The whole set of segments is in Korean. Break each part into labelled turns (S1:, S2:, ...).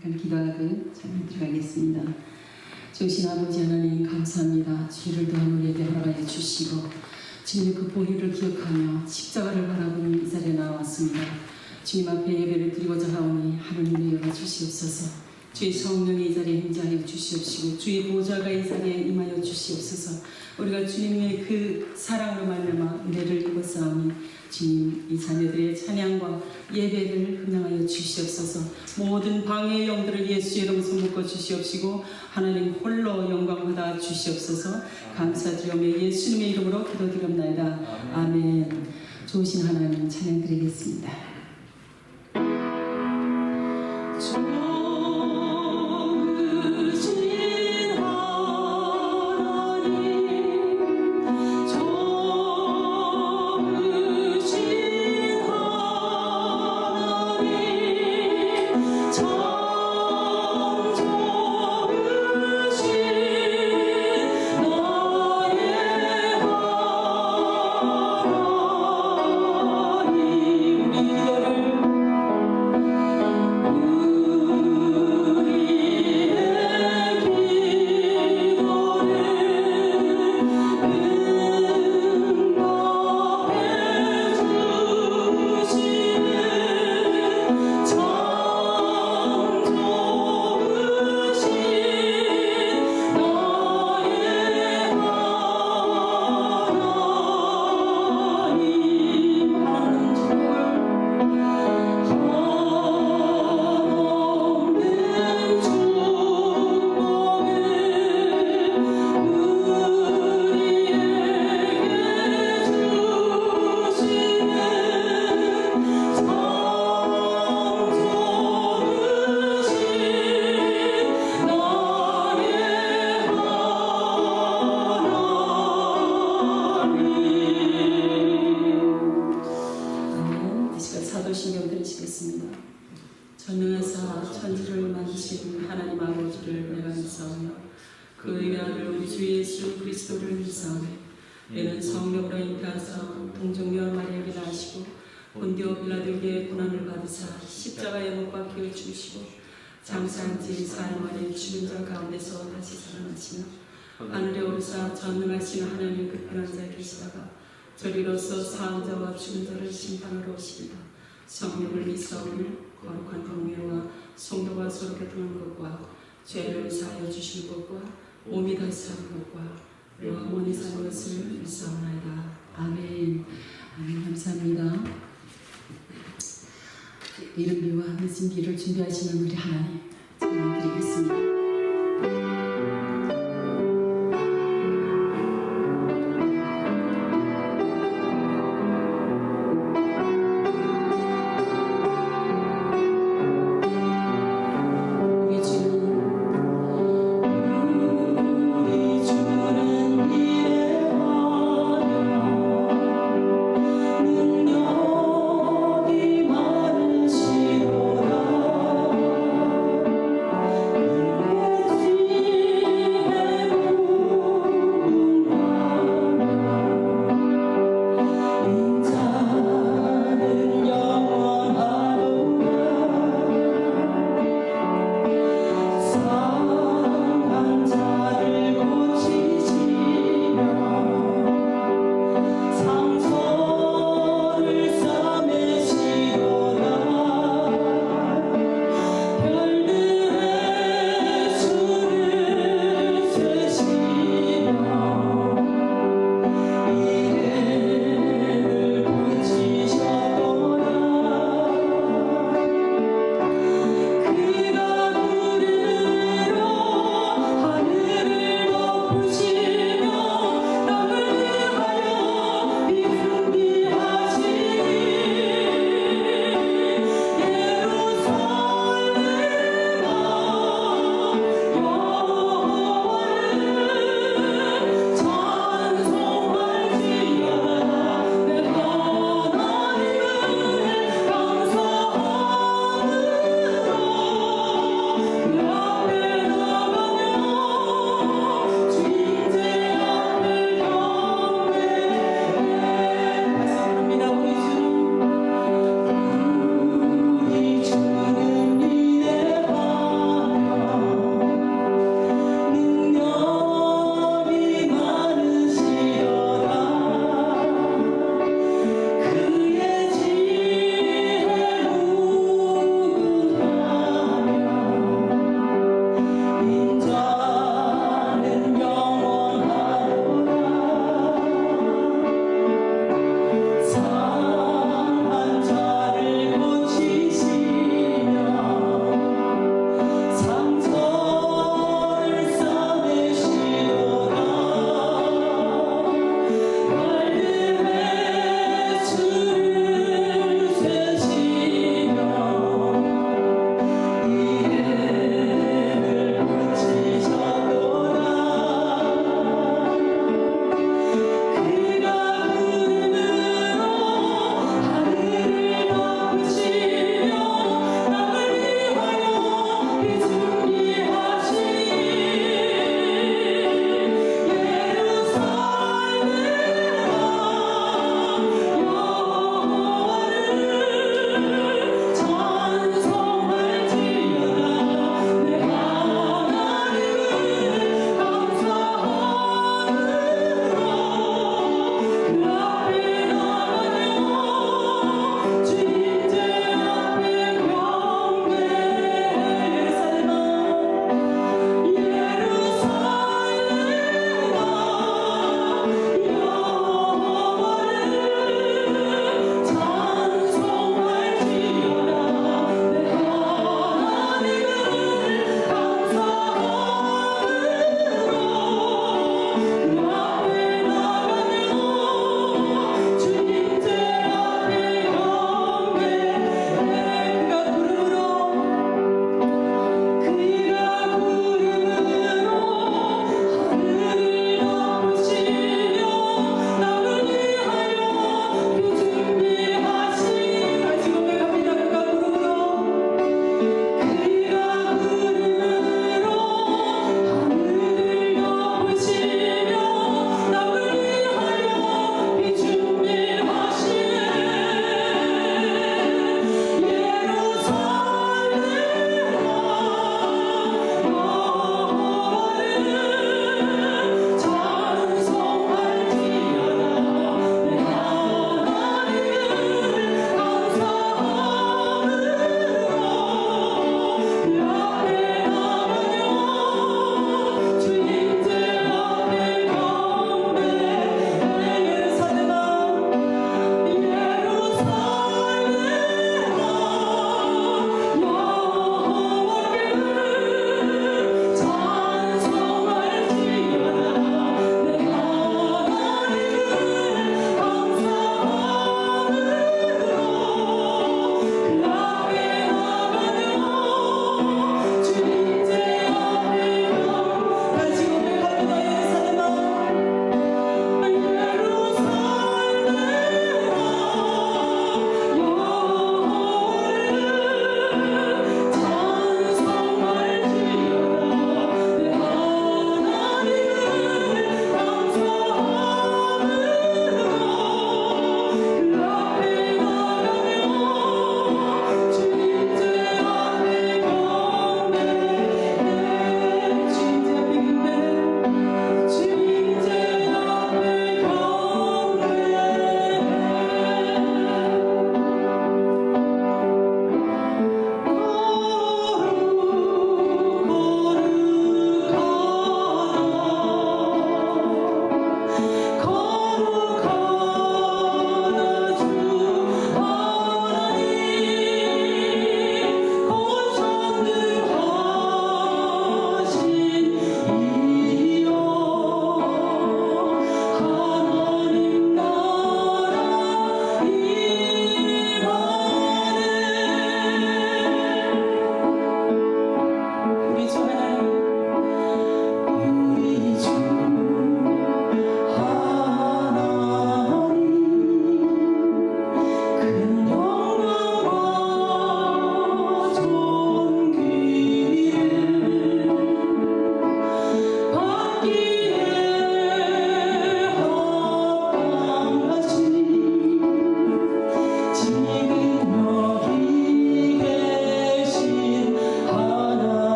S1: 잠깐 기도하고 잘 들어가겠습니다. 주신 아버지 하나님 감사합니다. 주를 더한 우리에게 허락하여 주시고 주님의 그 보혈을 기억하며 십자가를 바라보는 이 자리에 나왔습니다. 주님 앞에 예배를 드리고자 하오니 하나님을 열어주시옵소서. 주의 성령이 이 자리에 임재하여 주시옵시고 주의 보좌가 이 자리에 임하여 주시옵소서. 우리가 주님의 그 사랑으로 말미암아 은혜를 입었사오니 주님 이 자녀들의 찬양과 예배를 흥량하여 주시옵소서. 모든 방해의 영들을 예수의 이름으로 묶어 주시옵시고 하나님 홀로 영광 받아 주시옵소서. 감사드리며 예수님의 이름으로 기도드리옵나이다. 아멘. 좋으신 하나님 찬양 드리겠습니다. 전능하사 천지를 만드신 하나님 아버지를 내가 믿사오며 그 외아들 우리 주 예수 그리스도를 믿사오며 이는 성령으로 잉태하사 동정녀 마리아에게 나시고 본디오 빌라도에게 고난을 받으사 십자가에 못 박혀 죽으시고 장사한 지 사흘 만에 죽은 자 가운데서 다시 살아나시며 하늘에 오르사 전능하신 하나님 그 편한 자에 계시다가 저리로서 사한 자와 죽은 자를 심판하러 오시리라. 성령을 믿사오며 거룩한 동료와 성도가 서로 교통하는 것과 죄를 사하여 주시는 것과 몸이 다시 사는 것과 영원히 사는 것을 믿사오나이다. 아멘. 아멘. 감사합니다. 이른비와 늦은비를 준비하시는 우리 하나님 찬양 드리겠습니다.
S2: 능력이 많으시도다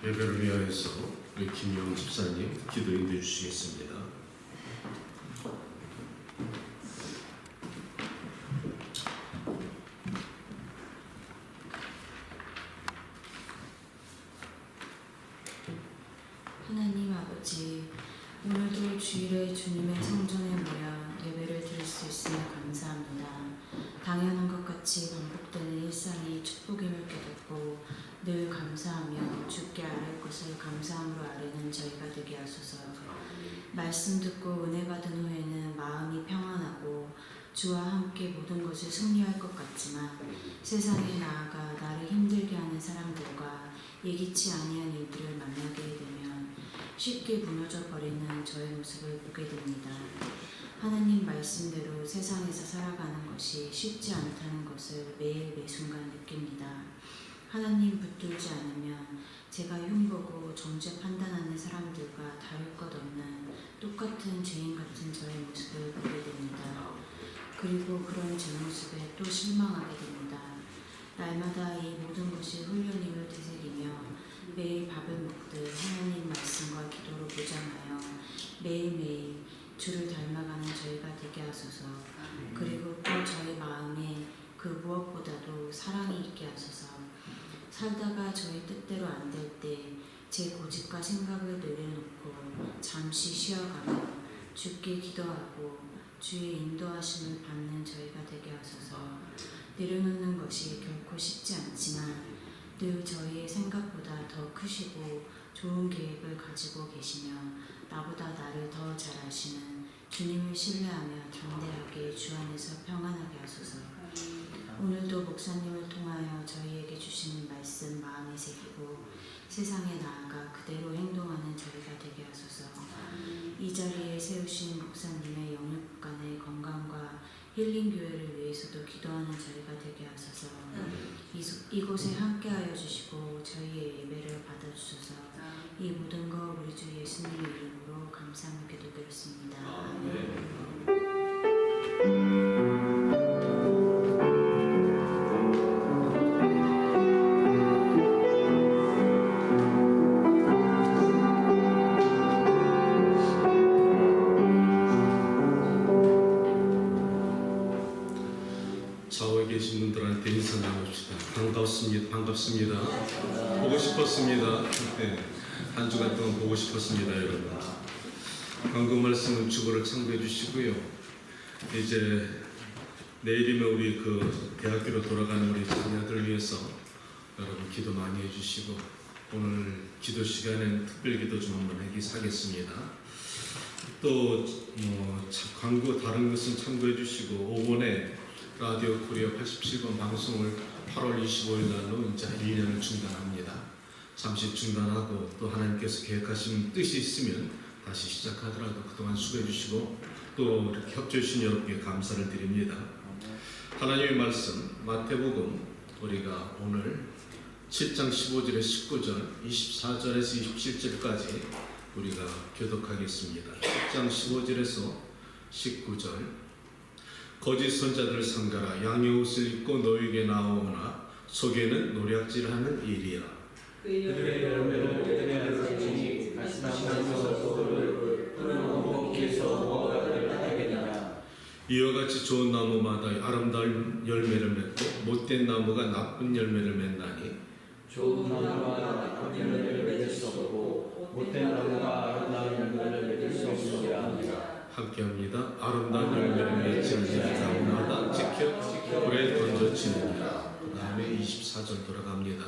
S2: 예배를 위하여서 우리 김영 집사님 기도 인도해 주시겠습니다.
S3: 하나님 아버지, 오늘도 주일에 주님의 성전에 모여 예배를 드릴 수 있으며 감사합니다. 당연한 것 같이 반복되는 일상이 축복임을 깨닫고 늘 감사하며 주께 아뢰 것을 감사함으로 아뢰는 저희가 되게 하소서. 말씀 듣고 은혜 받은 후에는 마음이 평안하고 주와 함께 모든 것을 승리할 것 같지만 세상에 나아가 나를 힘들게 하는 사람들과 예기치 아니한 일들을 만나게 되면 쉽게 무너져 버리는 저의 모습을 보게 됩니다. 하나님 말씀대로 세상에서 살아가는 것이 쉽지 않다는 것을 매일 매순간 느낍니다. 하나님 붙들지 않으면 제가 흉보고 정죄 판단하는 사람들과 다를 것 없는 똑같은 죄인 같은 저의 모습을 보게 됩니다. 그리고 그런 제 모습에 또 실망하게 됩니다. 날마다 이 모든 것이 훈련임을 되새기며 매일 밥을 먹듯 하나님 말씀과 기도로 무장하여 매일매일 주를 닮아가는 저희가 되게 하소서. 그리고 또 저희 마음에 그 무엇보다도 사랑이 있게 하소서. 살다가 저희 뜻대로 안 될 때 제 고집과 생각을 내려놓고 잠시 쉬어가며 주께 기도하고 주의 인도하심을 받는 저희가 되게 하소서. 내려놓는 것이 결코 쉽지 않지만 늘 저희의 생각보다 더 크시고 좋은 계획을 가지고 계시며 나보다 나를 더 잘 아시는 주님을 신뢰하며 담대하게 주 안에서 평안하게 하소서. 오늘도 목사님을 통하여 저희에게 주시는 말씀 마음에 새기고 세상에 나아가 그대로 행동하는 저희가 되게 하소서. 이 자리에 세우신 목사님의 영육간의 건강과 힐링 교회를 위해서도 기도하는 저희가 되게 하소서. 이곳에 함께하여 주시고 저희의 예배를 받아주소서. 이 모든 거 우리 주 예수님의 이름으로 감사하며 기도드렸습니다.
S2: 좌우에 계신 분들한테 인사 나눕시다. 반갑습니다. 보고 싶었습니다. 네, 한 주간 동안 보고 싶었습니다, 여러분. 방금 말씀은 주보를 참고해 주시고요. 이제 내일이면 우리 그 대학교로 돌아가는 우리 자녀들 위해서 여러분 기도 많이 해주시고 오늘 기도 시간엔 특별 기도 좀 한번 하겠습니다. 또 광고 다른 것은 참고해 주시고 5번에 라디오 코리아 87번 방송을 8월 25일 날로 이제 1년을 중단합니다. 잠시 중단하고 또 하나님께서 계획하신 뜻이 있으면 다시 시작하더라도 그동안 수고해 주시고 또 이렇게 협조해 주신 여러분께 감사를 드립니다. 하나님의 말씀 마태복음 우리가 오늘 7장 15절에서 19절 24절에서 27절까지 우리가 교독하겠습니다. 7장 15절에서 19절 거짓 선자들을 삼가라. 양의 옷을 입고 너에게 나오거나 속에는 노략질하는 일이야.
S4: 그들의 열매로 그들의 알지니 말씀하시면서 그들을 끊어놓고 길에서 무화과 그를 하겠느냐.
S2: 이와 같이 좋은 나무마다 아름다운 열매를 맺고 못된 나무가 나쁜 열매를 맺나니
S4: 좋은 나무가 나쁜 열매를 맺을 수 없고 못된 나무가 아름다운 열매를 맺을 수 없느니라.
S2: 함께합니다. 아름다운 열매를 맺지 않는 나무마다 지켜 불에 던져지느니라. 그 다음에 24절 돌아갑니다.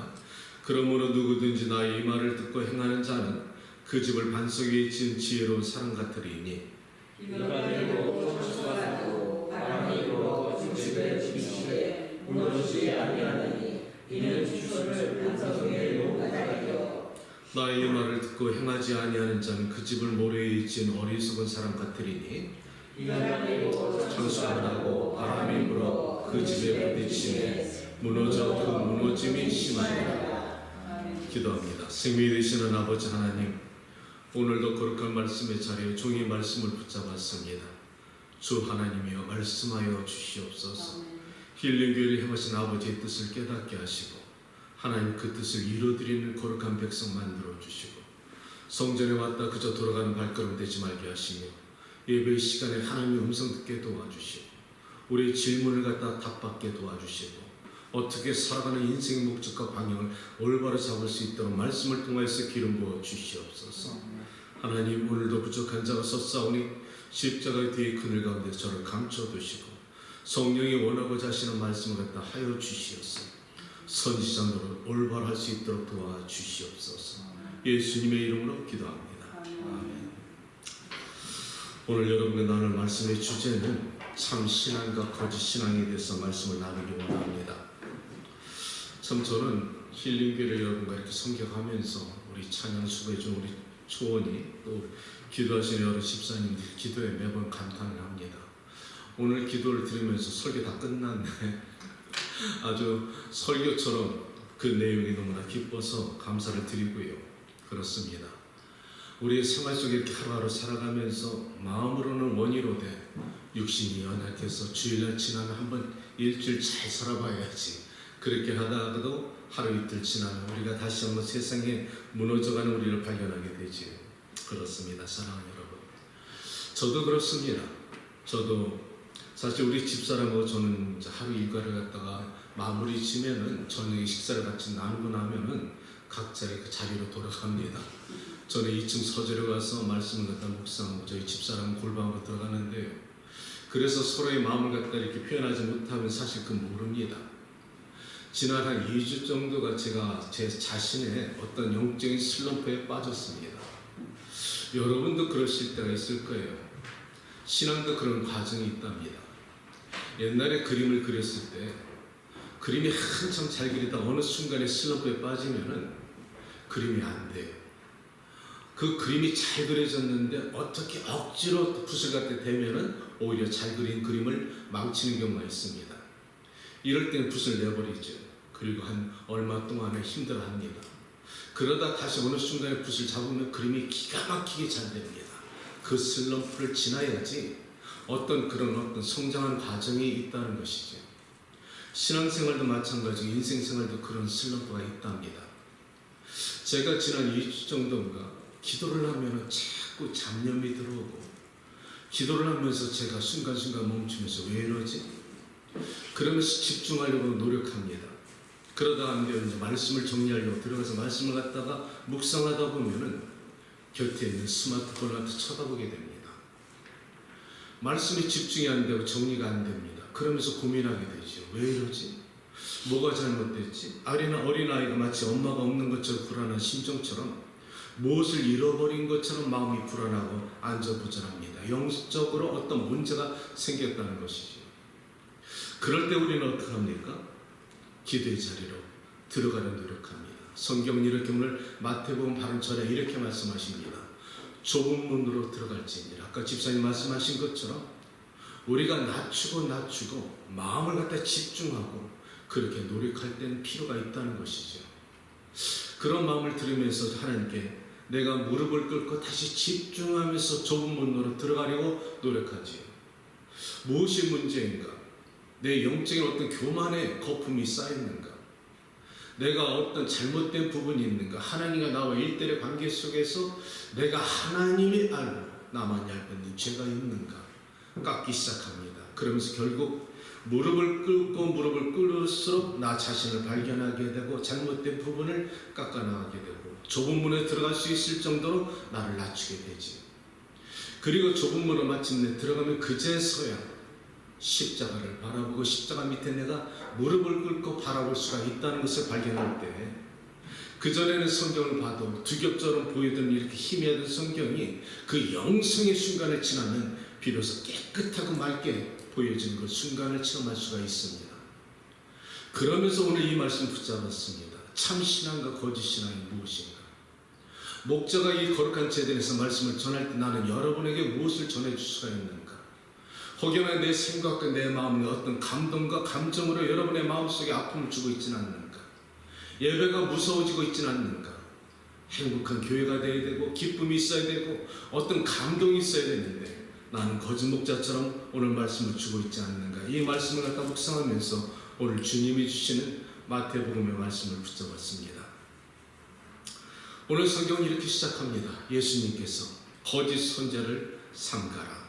S2: 그러므로 누구든지 나의 이 말을 듣고 행하는 자는 그 집을 반석 위에 지은 지혜로운 사람 같으리니
S4: 비가 내리고 천수가 나고 바람이 불어 그 집에 지치되 무너지지 아니하느니 이는 주소를 반석 위에 놓은 자이요.
S2: 나의 이 말을 듣고 행하지 아니하는 자는 그 집을 모래에 지은 어리석은 사람 같으리니
S4: 비가 내리고
S2: 천수가 나고 바람이 불어 그 집에 부딪히매 무너져 그 무너짐이 심하니라. 기도합니다. 생명이 되시는 아버지 하나님, 오늘도 거룩한 말씀의 자리에 종의 말씀을 붙잡았습니다. 주 하나님이여 말씀하여 주시옵소서. 힐링교회를 행하신 아버지의 뜻을 깨닫게 하시고 하나님 그 뜻을 이루어드리는 거룩한 백성 만들어 주시고 성전에 왔다 그저 돌아가는 발걸음 되지 말게 하시며 예배 시간에 하나님의 음성 듣게 도와주시고 우리의 질문을 갖다 답받게 도와주시고 어떻게 살아가는 인생의 목적과 방향을 올바로 잡을 수 있도록 말씀을 통해서 기름 부어 주시옵소서. 하나님 오늘도 부족한 자가 섰사오니 십자가의 뒤에 그늘 가운데 저를 감춰두시고 성령이 원하고자 하시는 말씀을 갖다 하여 주시옵소서. 선지자노릇 올바로 할 수 있도록 도와주시옵소서. 예수님의 이름으로 기도합니다. 아멘. 오늘 여러분과 나눌 말씀의 주제는 참 신앙과 거짓 신앙에 대해서 말씀을 나누기 원합니다. 참 저는 힐링교를 여러분과 이렇게 섬격하면서 우리 찬양 수고해준 우리 초원이 또 기도하시는 여러 집사님들 기도에 매번 감탄을 합니다. 오늘 기도를 들으면서 설교 다 끝났네. 아주 설교처럼 그 내용이 너무나 기뻐서 감사를 드리고요. 그렇습니다. 우리의 생활 속에 이렇게 하루하루 살아가면서 마음으로는 원이로되 육신이 연약해서 주일날 지나면 한번 일주일 잘 살아봐야지. 그렇게 하다가도 하루 이틀 지나면 우리가 다시 한번 세상에 무너져가는 우리를 발견하게 되지. 그렇습니다. 사랑하는 여러분. 저도 그렇습니다. 저도 사실 우리 집사람하고 저는 하루 일과를 갖다가 마무리 지면은 저녁에 식사를 같이 나누고 나면은 각자의 그 자리로 돌아갑니다. 저는 2층 서재로 가서 말씀을 갖다 묵상하고 저희 집사람은 골방으로 들어가는데요. 그래서 서로의 마음을 갖다 이렇게 표현하지 못하면 사실 그 모릅니다. 지난 한 2주 정도가 제가 제 자신의 어떤 영적인 슬럼프에 빠졌습니다. 여러분도 그러실 때가 있을 거예요. 신앙도 그런 과정이 있답니다. 옛날에 그림을 그렸을 때 그림이 한참 잘 그리다 어느 순간에 슬럼프에 빠지면은 그림이 안 돼요. 그 그림이 잘 그려졌는데 어떻게 억지로 붓을 갖다 대면은 오히려 잘 그린 그림을 망치는 경우가 있습니다. 이럴 때는 붓을 내버리죠. 그리고 한 얼마 동안에 힘들어합니다. 그러다 다시 어느 순간에 붓을 잡으면 그림이 기가 막히게 잘 됩니다. 그 슬럼프를 지나야지 어떤 성장한 과정이 있다는 것이죠. 신앙생활도 마찬가지고 인생생활도 그런 슬럼프가 있답니다. 제가 지난 2주 정도인가 기도를 하면 자꾸 잡념이 들어오고 기도를 하면서 제가 순간순간 멈추면서 왜 이러지? 그러면서 집중하려고 노력합니다. 그러다가 안 되면 말씀을 정리하려고 들어가서 말씀을 갖다가 묵상하다 보면은 곁에 있는 스마트폰을 쳐다보게 됩니다. 말씀에 집중이 안 되고 정리가 안 됩니다. 그러면서 고민하게 되죠. 왜 이러지? 뭐가 잘못됐지? 어린아이가 마치 엄마가 없는 것처럼 불안한 심정처럼 무엇을 잃어버린 것처럼 마음이 불안하고 안절부절합니다. 영적으로 어떤 문제가 생겼다는 것이죠. 그럴 때 우리는 어떻게 합니까? 기도의 자리로 들어가는 노력합니다. 성경은 이렇게 오늘 마태복음 바른 절에 이렇게 말씀하십니다. 좁은 문으로 들어갈지니라. 아까 집사님 말씀하신 것처럼 우리가 낮추고 마음을 갖다 집중하고 그렇게 노력할 때는 필요가 있다는 것이죠. 그런 마음을 들으면서 하나님께 내가 무릎을 꿇고 다시 집중하면서 좁은 문으로 들어가려고 노력하지요. 무엇이 문제인가? 내 영적인 어떤 교만의 거품이 쌓였는가? 내가 어떤 잘못된 부분이 있는가? 하나님과 나와 일대의 관계 속에서 내가 하나님이 알고 나만 얇은 죄가 있는가? 깎기 시작합니다. 그러면서 결국 무릎을 꿇을수록 나 자신을 발견하게 되고 잘못된 부분을 깎아나가게 되고 좁은 문에 들어갈 수 있을 정도로 나를 낮추게 되지. 그리고 좁은 문으로 마침내 들어가면 그제서야 십자가를 바라보고 십자가 밑에 내가 무릎을 꿇고 바라볼 수가 있다는 것을 발견할 때 그전에는 성경을 봐도 두겹처럼 보이던 이렇게 희미하던 성경이 그 영성의 순간을 지나면 비로소 깨끗하고 맑게 보여지는 그 순간을 체험할 수가 있습니다. 그러면서 오늘 이 말씀 붙잡았습니다. 참 신앙과 거짓 신앙이 무엇인가? 목자가 이 거룩한 제단에서 말씀을 전할 때 나는 여러분에게 무엇을 전해줄 수가 있는가? 혹여나 내 생각과 내 마음에 어떤 감동과 감정으로 여러분의 마음속에 아픔을 주고 있지는 않는가? 예배가 무서워지고 있지는 않는가? 행복한 교회가 되어야 되고 기쁨이 있어야 되고 어떤 감동이 있어야 되는데 나는 거짓 목자처럼 오늘 말씀을 주고 있지 않는가? 이 말씀을 갖다 묵상하면서 오늘 주님이 주시는 마태복음의 말씀을 붙잡았습니다. 오늘 성경은 이렇게 시작합니다. 예수님께서 거짓 선지자를 삼가라.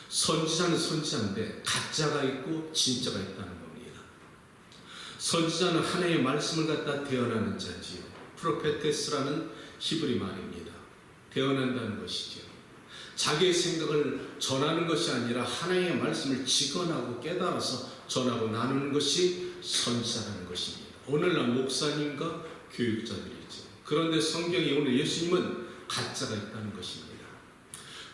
S2: 선지자는 선지자인데 가짜가 있고 진짜가 있다는 겁니다. 선지자는 하나님의 말씀을 갖다 대언하는 자지요. 프로페테스라는 히브리 말입니다. 대언한다는 것이죠. 자기의 생각을 전하는 것이 아니라 하나님의 말씀을 직언하고 깨달아서 전하고 나누는 것이 선지자라는 것입니다. 오늘날 목사님과 교육자들이죠. 그런데 성경이 오늘 예수님은 가짜가 있다는 것입니다.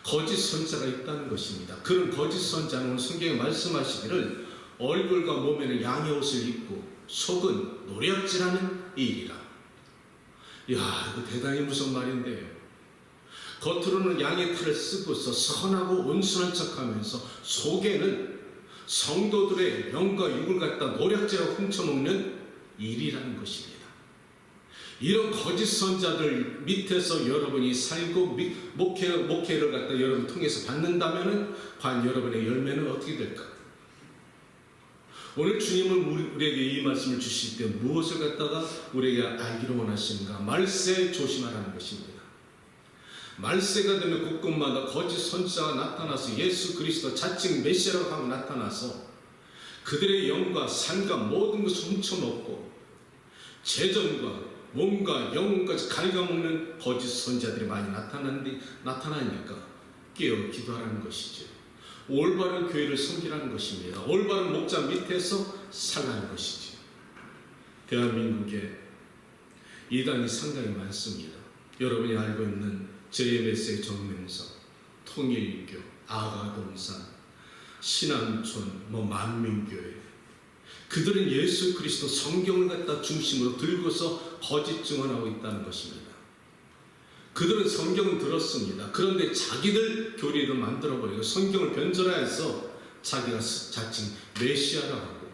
S2: 거짓 선지자가 있다는 것입니다. 그런 거짓 선지자는 오늘 성경에 말씀하시기를 얼굴과 몸에는 양의 옷을 입고 속은 노략질하는 일이라. 이야, 이거 대단히 무서운 말인데요. 겉으로는 양의 탈을 쓰고서 선하고 온순한 척하면서 속에는 성도들의 영과 육을 갖다 노략질하고 훔쳐먹는 일이라는 것입니다. 이런 거짓 선자들 밑에서 여러분이 살고 목회를 갖다 여러분 통해서 받는다면 과연 여러분의 열매는 어떻게 될까? 오늘 주님은 우리에게 이 말씀을 주실 때 무엇을 갖다가 우리에게 알기로 원하시는가? 말세 조심하라는 것입니다. 말세가 되면 곳곳마다 거짓 선지자가 나타나서 예수 그리스도 자칭 메시아라고 하고 나타나서 그들의 영과 삶과 모든 것을 훔쳐먹고 재정과 몸과 영혼까지 갉아먹는 거짓 선지자들이 많이 나타나니까 깨어 기도하라는 것이죠. 올바른 교회를 섬기라는 것입니다. 올바른 목자 밑에서 살라는 것이죠. 대한민국에 이단이 상당히 많습니다. 여러분이 알고 있는 JMS의 정명석, 통일교, 아가동산, 신안촌, 만민교회, 그들은 예수 그리스도 성경을 갖다 중심으로 들고서 거짓 증언하고 있다는 것입니다. 그들은 성경을 들었습니다. 그런데 자기들 교리를 만들어버리고 성경을 변절해서 자기가 자칭 메시아라고 하고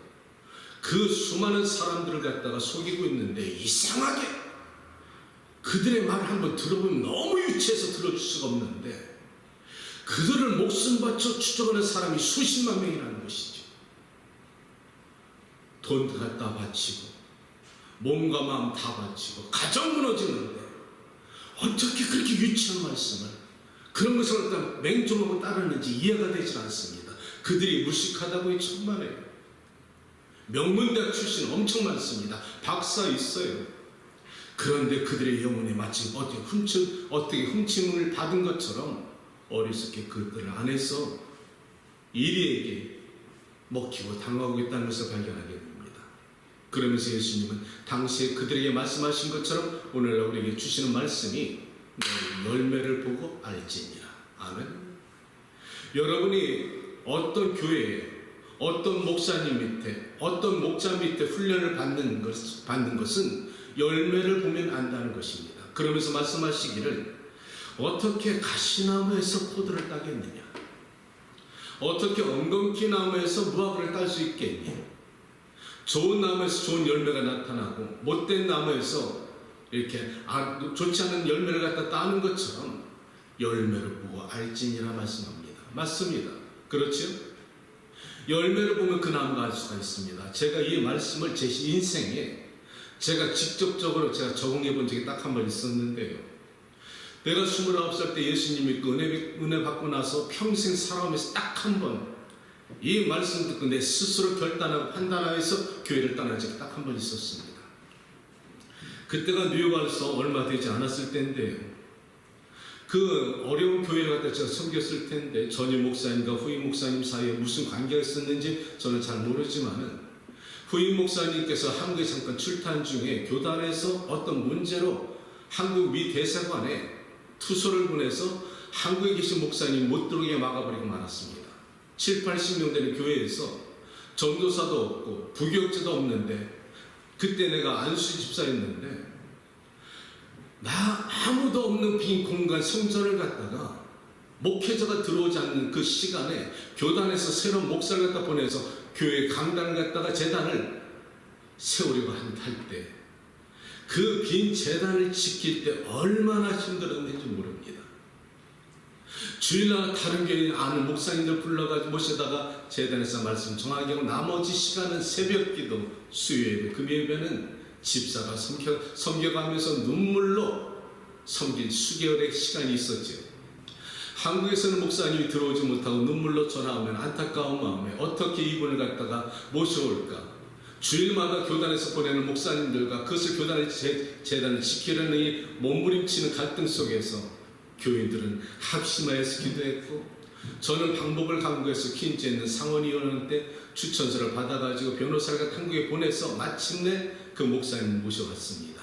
S2: 그 수많은 사람들을 갖다가 속이고 있는데 이상하게 그들의 말을 한번 들어보면 너무 유치해서 들어줄 수가 없는데 그들을 목숨 바쳐 추적하는 사람이 수십만 명이라는 것이죠. 돈 갖다 바치고 몸과 마음 다 바치고 가정 무너지는데 어떻게 그렇게 유치한 말씀을 그런 것을 갖다 맹종하고 따르는지 이해가 되지 않습니다. 그들이 무식하다고 천만에요. 명문대학 출신 엄청 많습니다. 박사 있어요. 그런데 그들의 영혼이 마치 어떻게 훔침을 받은 것처럼 어리석게 그들 안에서 이리에게 먹히고 당하고 있다는 것을 발견하게 됩니다. 그러면서 예수님은 당시에 그들에게 말씀하신 것처럼 오늘날 우리에게 주시는 말씀이 열매를 보고 알지니라. 아멘. 여러분이 어떤 교회에 어떤 목사님 밑에 어떤 목자 밑에 훈련을 받는 것은 열매를 보면 안다는 것입니다. 그러면서 말씀하시기를 어떻게 가시나무에서 포도를 따겠느냐, 어떻게 엉겅퀴 나무에서 무화과를 딸 수 있겠니? 좋은 나무에서 좋은 열매가 나타나고 못된 나무에서 이렇게 좋지 않은 열매를 갖다 따는 것처럼 열매를 보고 알지니라 말씀합니다. 맞습니다. 그렇죠? 열매를 보면 그 나무가 알 수가 있습니다. 제가 이 말씀을 제 인생에 제가 직접적으로 제가 적응해 본 적이 딱 한 번 있었는데요. 내가 29살 때 예수님 믿고 은혜 받고 나서 평생 살아오면서 딱 한 번 이 말씀 듣고 내 스스로 결단하고 판단하여서 교회를 떠난 적이 딱 한 번 있었습니다. 그때가 뉴욕 와서 얼마 되지 않았을 때인데요. 그 어려운 교회를 갖다 제가 섬겼을 텐데 전임 목사님과 후임 목사님 사이에 무슨 관계가 있었는지 저는 잘 모르지만은 후임 목사님께서 한국에 잠깐 출탄 중에 교단에서 어떤 문제로 한국 미 대사관에 투소를 보내서 한국에 계신 목사님 못 들어오게 막아버리고 말았습니다. 7, 80명 되는 교회에서 전도사도 없고 부교육자도 없는데 그때 내가 안수 집사였는데 나 아무도 없는 빈 공간 성전을 갖다가 목회자가 들어오지 않는 그 시간에 교단에서 새로운 목사를 갖다 보내서 교회 강단을 갖다가 제단을 세우려고 할 때 그 빈 제단을 지킬 때 얼마나 힘들었는지 모릅니다. 주일날 다른 교회 아는 목사님들 불러가지고 모셔다가 제단에서 말씀 정하게 하고 나머지 시간은 새벽기도, 수요예배, 금요예배는 집사가 섬겨가면서 눈물로 섬긴 수개월의 시간이 있었죠. 한국에서는 목사님이 들어오지 못하고 눈물로 전화하면 안타까운 마음에 어떻게 이분을 갖다가 모셔올까. 주일마다 교단에서 보내는 목사님들과 그것을 교단의 재단을 지키려는 이 몸부림치는 갈등 속에서 교인들은 합심하여서 기도했고, 저는 방법을 강구해서 퀸즈에 있는 상원의원한테 추천서를 받아가지고 변호사가 한국에 보내서 마침내 그 목사님을 모셔왔습니다.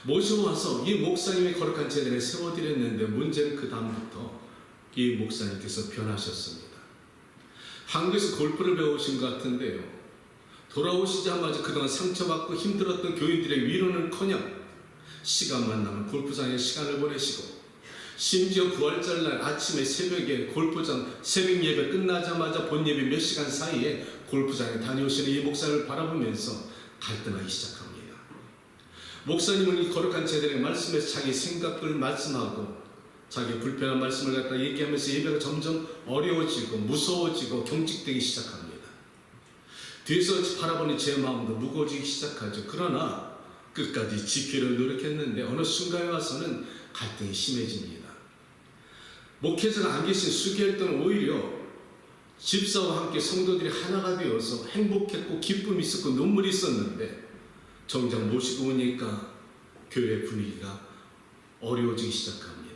S2: 모셔와서 이 목사님의 거룩한 재단에 세워드렸는데 문제는 그 다음부터 이 목사님께서 변하셨습니다. 한국에서 골프를 배우신 것 같은데요, 돌아오시자마자 그동안 상처받고 힘들었던 교인들의 위로는커녕 시간만 나면 골프장에 시간을 보내시고, 심지어 부활절날 아침에 새벽에 골프장 새벽 예배 끝나자마자 본 예배 몇 시간 사이에 골프장에 다녀오시는 이 목사를 바라보면서 갈등하기 시작합니다. 목사님은 이 거룩한 재단의 말씀에서 자기 생각을 말씀하고 자기 불편한 말씀을 갖다 얘기하면서 예배가 점점 어려워지고 무서워지고 경직되기 시작합니다. 뒤에서 바라보는 제 마음도 무거워지기 시작하죠. 그러나 끝까지 지키려 노력했는데 어느 순간에 와서는 갈등이 심해집니다. 목회자가 안 계신 수개월 동안 오히려 집사와 함께 성도들이 하나가 되어서 행복했고 기쁨이 있었고 눈물이 있었는데, 정작 모시고 오니까 교회 분위기가 어려워지기 시작합니다.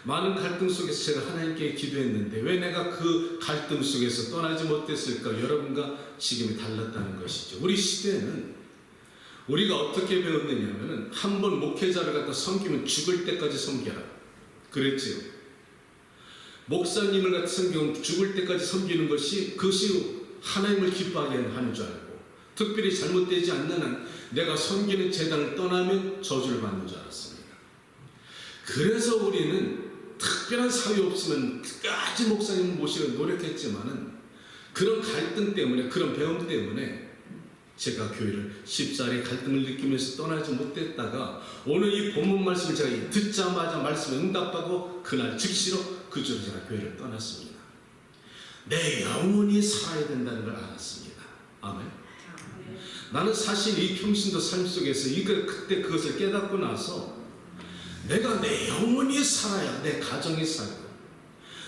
S2: 많은 갈등 속에서 제가 하나님께 기도했는데 왜 내가 그 갈등 속에서 떠나지 못했을까? 여러분과 지금이 달랐다는 것이죠. 우리 시대에는 우리가 어떻게 배웠느냐면은 한 번 목회자를 갖다 섬기면 죽을 때까지 섬겨라 그랬지요. 목사님을 갖다 섬기면 죽을 때까지 섬기는 것이, 그것이 하나님을 기뻐하게 하는 줄 알고, 특별히 잘못되지 않는 한 내가 섬기는 재단을 떠나면 저주를 받는 줄 알았습니다. 그래서 우리는 특별한 사유 없으면 끝까지 목사님을 모시려 노력했지만은 그런 갈등 때문에, 그런 배움 때문에 제가 교회를 쉽사리 갈등을 느끼면서 떠나지 못했다가 오늘 이 본문 말씀을 제가 듣자마자 말씀에 응답하고 그날 즉시로 그 주로 제가 교회를 떠났습니다. 내 영혼이 살아야 된다는 걸 알았습니다. 아멘. 나는 사실 이 평신도 삶 속에서 그때 그것을 깨닫고 나서 내가 내 영혼이 살아야 내 가정이 살고,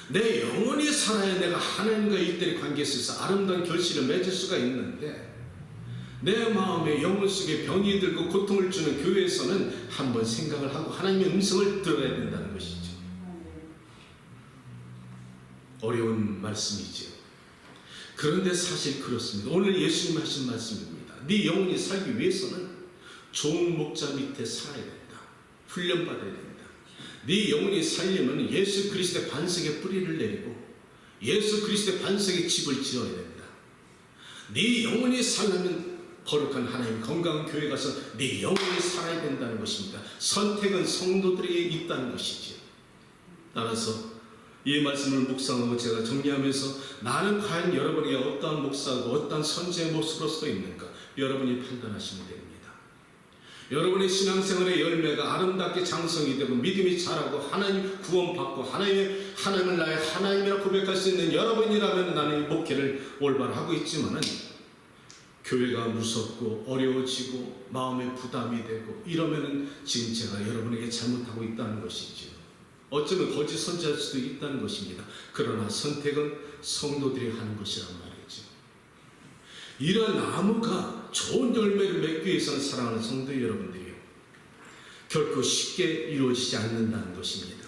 S2: 내 영혼이 살아야 내가 하나님과 일대의 관계에 있어서 아름다운 결실을 맺을 수가 있는데, 내 마음에 영혼 속에 병이 들고 고통을 주는 교회에서는 한번 생각을 하고 하나님의 음성을 들어야 된다는 것이죠. 어려운 말씀이죠. 그런데 사실 그렇습니다. 오늘 예수님 하신 말씀입니다. 네 영혼이 살기 위해서는 좋은 목자 밑에 살아야 된다. 훈련받아야 된다. 네 영혼이 살려면 예수 그리스도의 반석에 뿌리를 내리고 예수 그리스도의 반석에 집을 지어야 된다. 네 영혼이 살려면 거룩한 하나님 건강한 교회 가서 네 영혼이 살아야 된다는 것입니다. 선택은 성도들에게 있다는 것이죠. 따라서 이 말씀을 묵상하고 제가 정리하면서 나는 과연 여러분에게 어떠한 목사고 어떠한 선지의 모습으로서 있는가, 여러분이 판단하시면 됩니다. 여러분의 신앙생활의 열매가 아름답게 장성이 되고 믿음이 자라고 하나님 구원받고 하나님을 나의 하나님이라 고백할 수 있는 여러분이라면 나는 이 목회를 올바로 하고 있지만은 교회가 무섭고 어려워지고 마음에 부담이 되고 이러면은 지금 제가 여러분에게 잘못하고 있다는 것이죠. 어쩌면 거짓 선지할 수도 있다는 것입니다. 그러나 선택은 성도들이 하는 것이란 말이죠. 이런 나무가 좋은 열매를 맺기 위해서는 사랑하는 성도 여러분들이요, 결코 쉽게 이루어지지 않는다는 것입니다.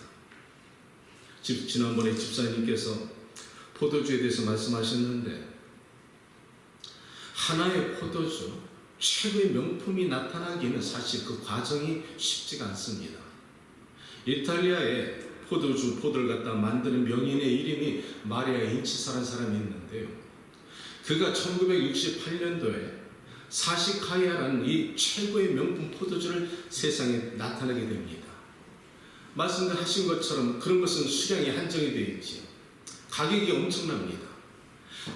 S2: 지난번에 집사님께서 포도주에 대해서 말씀하셨는데, 하나의 포도주, 최고의 명품이 나타나기는 사실 그 과정이 쉽지가 않습니다. 이탈리아에 포도를 갖다 만드는 명인의 이름이 마리아 인치사라는 사람이 있는데요. 그가 1968년도에 사시카야라는 이 최고의 명품 포도주를 세상에 나타나게 됩니다. 말씀하신 것처럼 그런 것은 수량이 한정이 되어 있지요. 가격이 엄청납니다.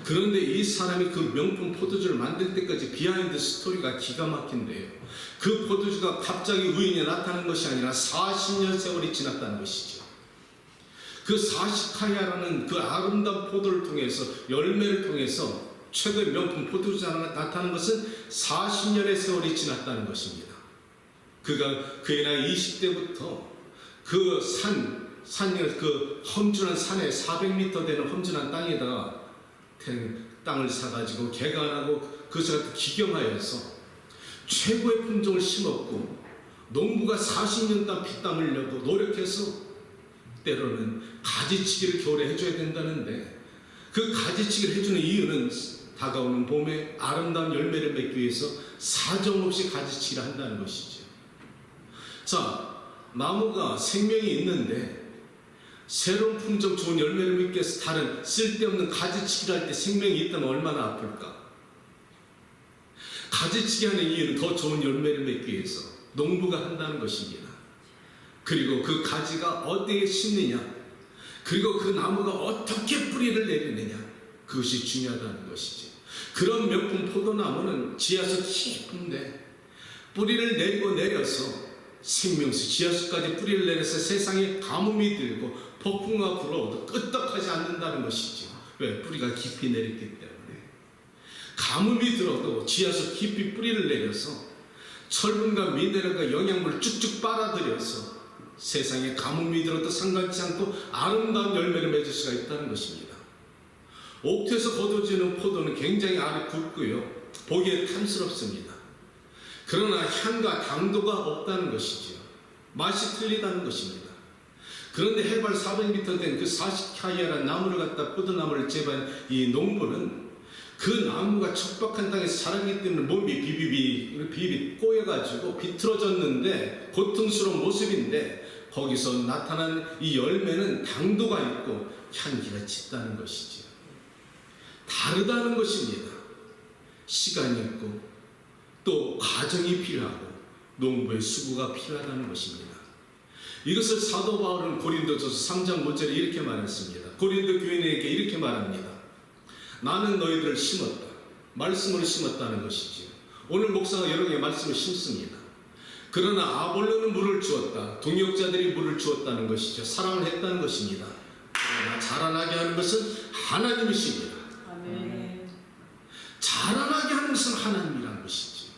S2: 그런데 이 사람이 그 명품 포도주를 만들 때까지 비하인드 스토리가 기가 막힌데요. 그 포도주가 갑자기 우연히 나타난 것이 아니라 40년 세월이 지났다는 것이죠. 그 사시카야라는 그 아름다운 포도를 통해서 열매를 통해서 최고의 명품 포도주가 나타나는 것은 40년의 세월이 지났다는 것입니다. 그의 나이 20대부터 그 그 험준한 산에 400m 되는 험준한 땅에다가 땅을 사가지고 개간하고 그것을 기경하여서 최고의 품종을 심었고 농부가 40년 동안 피땀 흘려도 노력해서 때로는 가지치기를 겨울에 해줘야 된다는데 그 가지치기를 해주는 이유는 다가오는 봄에 아름다운 열매를 맺기 위해서 사정없이 가지치기를 한다는 것이죠. 자, 나무가 생명이 있는데 새로운 품종 좋은 열매를 맺기 위해서 다른 쓸데없는 가지치기를 할 때 생명이 있다면 얼마나 아플까? 가지치기 하는 이유는 더 좋은 열매를 맺기 위해서 농부가 한다는 것입니다. 그리고 그 가지가 어디에 심느냐, 그리고 그 나무가 어떻게 뿌리를 내리느냐, 그것이 중요하다는 것이죠. 그런 명품 포도나무는 지하수 깊은데 뿌리를 내리고 내려서 생명수 지하수까지 뿌리를 내려서 세상에 가뭄이 들고 폭풍과 불어오도 끄떡하지 않는다는 것이죠. 왜? 뿌리가 깊이 내렸기 때문에. 가뭄이 들어도 지하수 깊이 뿌리를 내려서 철분과 미네랄과 영양분을 쭉쭉 빨아들여서 세상에 가뭄이 들어도 상관치 않고 아름다운 열매를 맺을 수가 있다는 것입니다. 옥토에서 거둬지는 포도는 굉장히 알이 굵고요, 보기에 탐스럽습니다. 그러나 향과 당도가 없다는 것이죠. 맛이 틀리다는 것입니다. 그런데 해발 400m 된 그 사시카야라는 나무를 갖다 포도나무를 재배한 이 농부는 그 나무가 척박한 땅에서 자라기 때문에 몸이 비비 꼬여가지고 비틀어졌는데 고통스러운 모습인데 거기서 나타난 이 열매는 당도가 있고 향기가 짙다는 것이죠. 다르다는 것입니다. 시간이 있고 또 과정이 필요하고 농부의 수고가 필요하다는 것입니다. 이것을 사도 바울은 고린도전서 3장 5절에 이렇게 말했습니다. 고린도 교인에게 이렇게 말합니다. 나는 너희들을 심었다. 말씀으로 심었다는 것이지요. 오늘 목사가 여러 개의 말씀을 심습니다. 그러나 아볼로는 물을 주었다. 동역자들이 물을 주었다는 것이죠. 사랑을 했다는 것입니다. 그러나 자라나게 하는 것은 하나님이십니다.
S1: 아멘.
S2: 자라나게 하는 것은 하나님이라는 것이죠.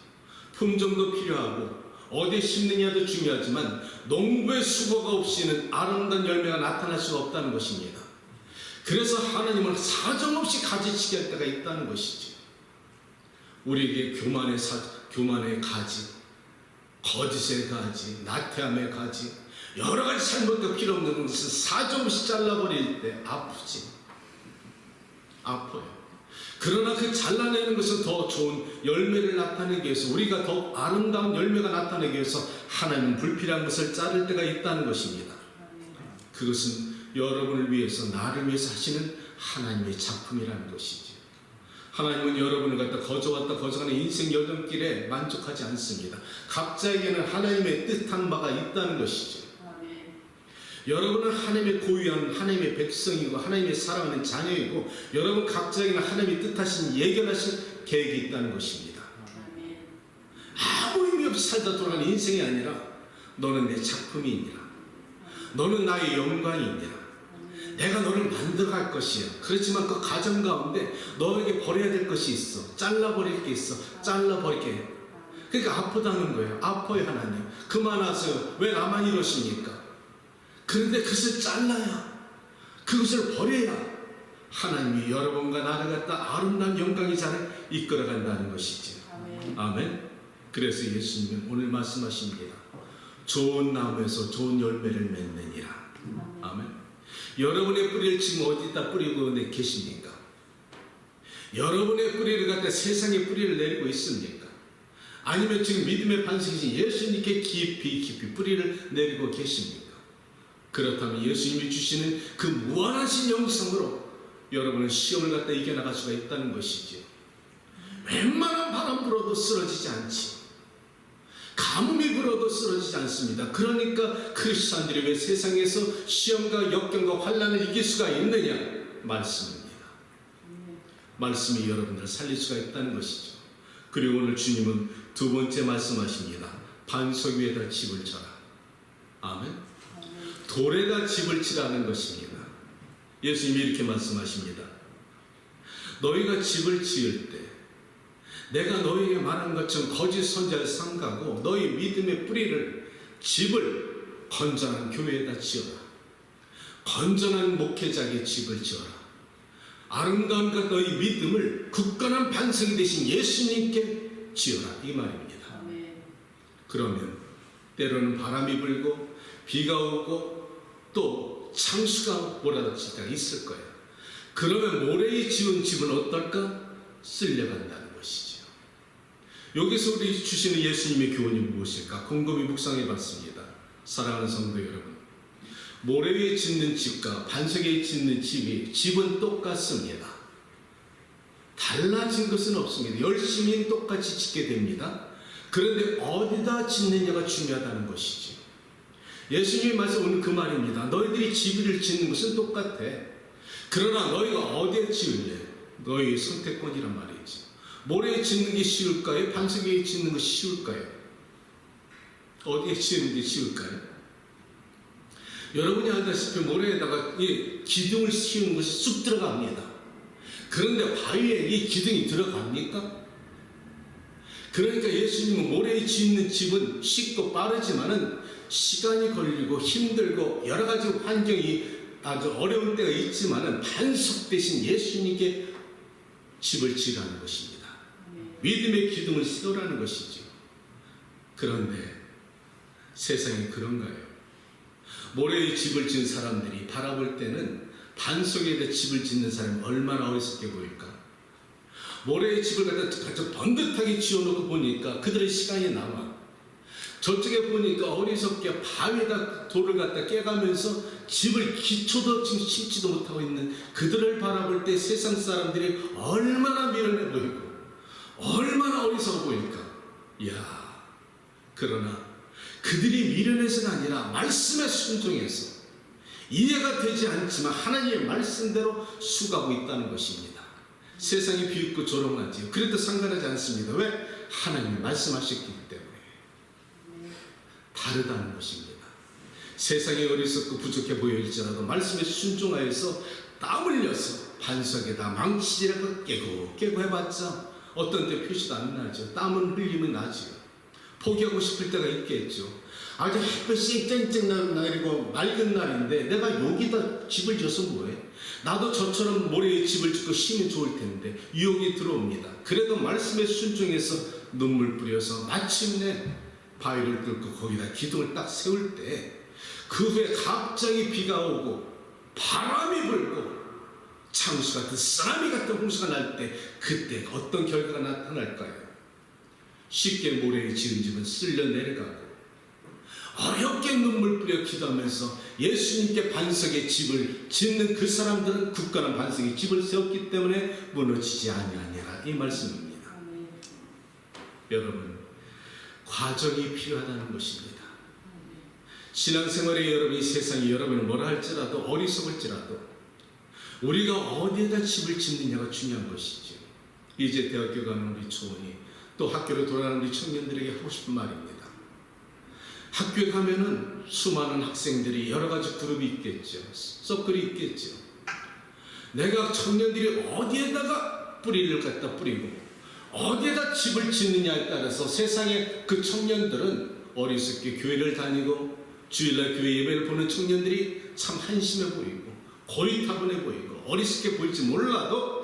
S2: 품종도 필요하고 어디에 심느냐도 중요하지만 농부의 수고가 없이는 아름다운 열매가 나타날 수가 없다는 것입니다. 그래서 하나님은 사정없이 가지치기 할 때가 있다는 것이죠. 우리에게 교만의 가지, 거짓의 가지, 나태함의 가지, 여러 가지 잘못도 필요 없는 것을 사정없이 잘라버릴 때 아프지. 아파요. 그러나 그 잘라내는 것은 더 좋은 열매를 나타내기 위해서, 우리가 더 아름다운 열매가 나타내기 위해서 하나님은 불필요한 것을 자를 때가 있다는 것입니다. 그것은 여러분을 위해서, 나를 위해서 하시는 하나님의 작품이라는 것이죠. 하나님은 여러분을 갖다 거저왔다 거저가는 인생 여정길에 만족하지 않습니다. 각자에게는 하나님의 뜻한 바가 있다는 것이죠. 여러분은 하나님의 고유한 하나님의 백성이고 하나님의 사랑하는 자녀이고 여러분 각자에게는 하나님이 뜻하신 예견하신 계획이 있다는 것입니다. 아무 의미 없이 살다 돌아가는 인생이 아니라 너는 내 작품이니라. 너는 나의 영광이니라. 내가 너를 만들어갈 것이야. 그렇지만 그 과정 가운데 너에게 버려야 될 것이 있어. 잘라버릴 게 있어. 잘라버릴게. 그러니까 아프다는 거예요. 아파요 하나님. 그만하세요. 왜 나만 이러십니까? 그런데 그것을 잘라야, 그것을 버려야 하나님이 여러분과 나를 갖다 아름다운 영광의 자를 이끌어간다는 것이지. 아멘. 그래서 예수님은 오늘 말씀하십니다. 좋은 나무에서 좋은 열매를 맺느니라. 아멘. 여러분의 뿌리를 지금 어디다 뿌리고 계십니까? 여러분의 뿌리를 갖다 세상에 뿌리를 내리고 있습니까? 아니면 지금 믿음의 반석이신 예수님께 깊이 뿌리를 내리고 계십니까? 그렇다면 예수님이 주시는 그 무한하신 영성으로 여러분은 시험을 갖다 이겨나갈 수가 있다는 것이죠. 웬만한 바람 불어도 쓰러지지 않지. 가뭄이 불어도 쓰러지지 않습니다. 그러니까 크리스찬들이 왜 세상에서 시험과 역경과 환난을 이길 수가 있느냐? 말씀입니다. 말씀이 여러분들을 살릴 수가 있다는 것이죠. 그리고 오늘 주님은 두 번째 말씀하십니다. 반석 위에다 집을 쳐라. 아멘. 돌에다 집을 치라는 것입니다. 예수님이 이렇게 말씀하십니다. 너희가 집을 지을 때 내가 너희에게 말한 것처럼 거짓 선지자를 삼가고 너희 믿음의 뿌리를 집을 건전한 교회에다 지어라. 건전한 목회자에게 집을 지어라. 아름다운 것 너희 믿음을 굳건한 반석이 되신 예수님께 지어라. 이 말입니다. 그러면 때로는 바람이 불고 비가 오고 또 창수가 몰아칠 때가 있을 거예요. 그러면 모래에 지은 집은 어떨까? 쓸려간다는 것이죠. 여기서 우리 주시는 예수님의 교훈이 무엇일까? 곰곰이 묵상해 봤습니다. 사랑하는 성도 여러분, 모래 위에 짓는 집과 반석 위에 짓는 집은 똑같습니다. 달라진 것은 없습니다. 열심히 똑같이 짓게 됩니다. 그런데 어디다 짓느냐가 중요하다는 것이지. 예수님이 말씀 오늘 그 말입니다. 너희들이 집을 짓는 것은 똑같아. 그러나 너희가 어디에 지을래? 너희의 선택권이란 말이지. 모래에 짓는 게 쉬울까요? 반석 위에 짓는 것이 쉬울까요? 어디에 짓는 게 쉬울까요? 여러분이 알다시피 모래에다가 이 기둥을 씌우는 것이 쑥 들어갑니다. 그런데 바위에 이 기둥이 들어갑니까? 그러니까 예수님은 모래에 짓는 집은 쉽고 빠르지만은 시간이 걸리고 힘들고 여러 가지 환경이 아주 어려울 때가 있지만은 반석 대신 예수님께 집을 지으라는 것입니다. 믿음의 기둥을 세우라는 것이죠. 그런데 세상이 그런가요? 모래에 집을 지은 사람들이 바라볼 때는 반석에다 집을 짓는 사람이 얼마나 어리석게 보일까? 모래에 집을 갖다 번듯하게 지어놓고 보니까 그들의 시간이 남아. 저쪽에 보니까 어리석게 바위에다 돌을 갖다 깨가면서 집을 기초도 지금 심지도 못하고 있는 그들을 바라볼 때 세상 사람들이 얼마나 미련해 보이고 얼마나 어리석어 보일까? 이야, 그러나 그들이 미련해서가 아니라 말씀에 순종해서 이해가 되지 않지만 하나님의 말씀대로 수고하고 있다는 것입니다. 세상이 비웃고 조롱하지요. 그래도 상관하지 않습니다. 왜? 하나님이 말씀하셨기 때문에. 다르다는 것입니다. 세상이 어리석고 부족해 보일지라도 말씀에 순종하여서 땀 흘려서 반석에다 망치질하고 깨고 해봤자 어떤 때 표시도 안 나죠. 땀은 흘리면 나죠. 포기하고 싶을 때가 있겠죠. 아주 햇볕이 쨍쨍 날이고 맑은 날인데 내가 여기다 집을 져서 뭐해? 나도 저처럼 모래에 집을 짓고 쉬면 좋을 텐데 유혹이 들어옵니다. 그래도 말씀에 순종해서 눈물 뿌려서 마침내 바위를 뚫고 거기다 기둥을 딱 세울 때 그 후에 갑자기 비가 오고 바람이 불고 창수 같은 쓰나미 같은 홍수가 날 때 그때 어떤 결과가 나타날까요? 쉽게 모래에 지은 집은 쓸려 내려가고 어렵게 눈물 뿌려 기도하면서 예수님께 반석의 집을 짓는 그 사람들은 굳건한 반석의 집을 세웠기 때문에 무너지지 아니하니라. 이 말씀입니다. 여러분, 과정이 필요하다는 것입니다. 신앙생활에 여러분이 세상이 여러분을 뭐라 할지라도 어리석을지라도 우리가 어디에다 집을 짓느냐가 중요한 것이죠. 이제 대학교 가는 우리 초원이 또 학교로 돌아가는 우리 청년들에게 하고 싶은 말입니다. 학교에 가면은 수많은 학생들이 여러 가지 그룹이 있겠죠. 서클이 있겠죠. 내가 청년들이 어디에다가 뿌리를 갖다 뿌리고 어디에다 집을 짓느냐에 따라서 세상의 그 청년들은 어리석게 교회를 다니고 주일날 교회 예배를 보는 청년들이 참 한심해 보이고 고리타분해 보이고 어리석게 보일지 몰라도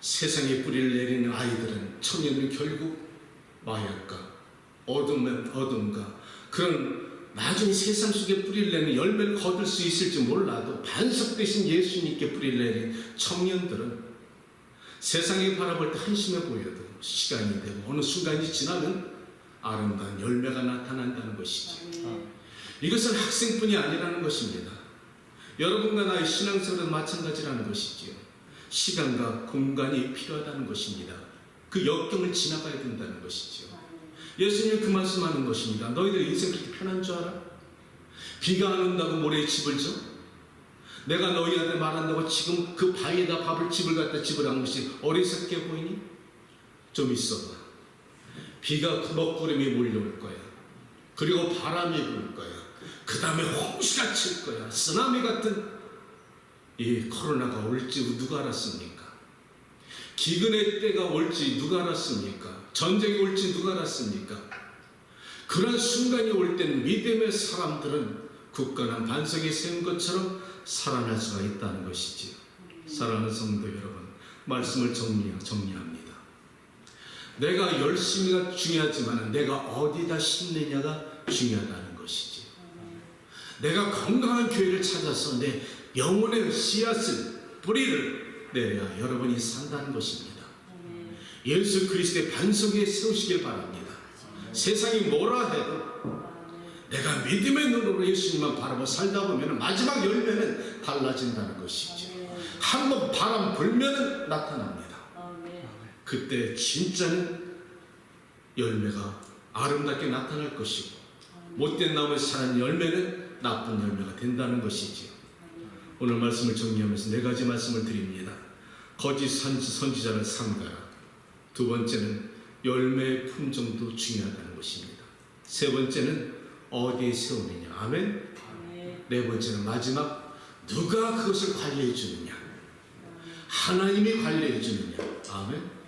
S2: 세상에 뿌리를 내리는 아이들은 청년들은 결국 마약과 어둠과 그런 나중에 세상 속에 뿌리를 내는 열매를 거둘 수 있을지 몰라도 반석 대신 예수님께 뿌리를 내린 청년들은 세상에 바라볼 때 한심해 보여도 시간이 되고 어느 순간이 지나면 아름다운 열매가 나타난다는 것이죠. 이것은 학생뿐이 아니라는 것입니다. 여러분과 나의 신앙생활은 마찬가지라는 것이지요. 시간과 공간이 필요하다는 것입니다. 그 역경을 지나가야 된다는 것이죠. 예수님이 그 말씀하는 것입니다. 너희들 인생 그렇게 편한 줄 알아? 비가 안 온다고 모래에 집을 져? 내가 너희한테 말한다고 지금 그 바위에다 집을 갖다 집을 한 것이 어리석게 보이니? 좀 있어봐. 비가 먹구름이 몰려올 거야. 그리고 바람이 불 거야. 그 다음에 홍수가 칠 거야. 쓰나미 같은 이 코로나가 올지 누가 알았습니까? 기근의 때가 올지 누가 알았습니까? 전쟁이 올지 누가 알았습니까? 그런 순간이 올 때는 믿음의 사람들은 굳건한 반석이 세운 것처럼 살아날 수가 있다는 것이지요. 사랑하는 성도 여러분, 말씀을 정리합니다. 내가 열심히가 중요하지만 내가 어디다 심느냐가 중요하다는 것이지. 내가 건강한 교회를 찾아서 내 영혼의 씨앗을, 뿌리를 내야 여러분이 산다는 것입니다. 예수 그리스도의 반석 위에 세우시길 바랍니다. 세상이 뭐라 해도 내가 믿음의 눈으로 예수님만 바라보고 살다 보면 마지막 열매는 달라진다는 것이죠. 한번 바람 불면 나타납니다. 그때 진짜는 열매가 아름답게 나타날 것이고 못된 나무에 자란 열매는 나쁜 열매가 된다는 것이지요. 오늘 말씀을 정리하면서 4가지 말씀을 드립니다. 거짓 선지자를 삼가라. 두 번째는 열매의 품종도 중요하다는 것입니다. 세 번째는 어디에 세우느냐. 아멘. 네 번째는 마지막 누가 그것을 관리해 주느냐. 하나님이 관리해 주느냐. 아멘.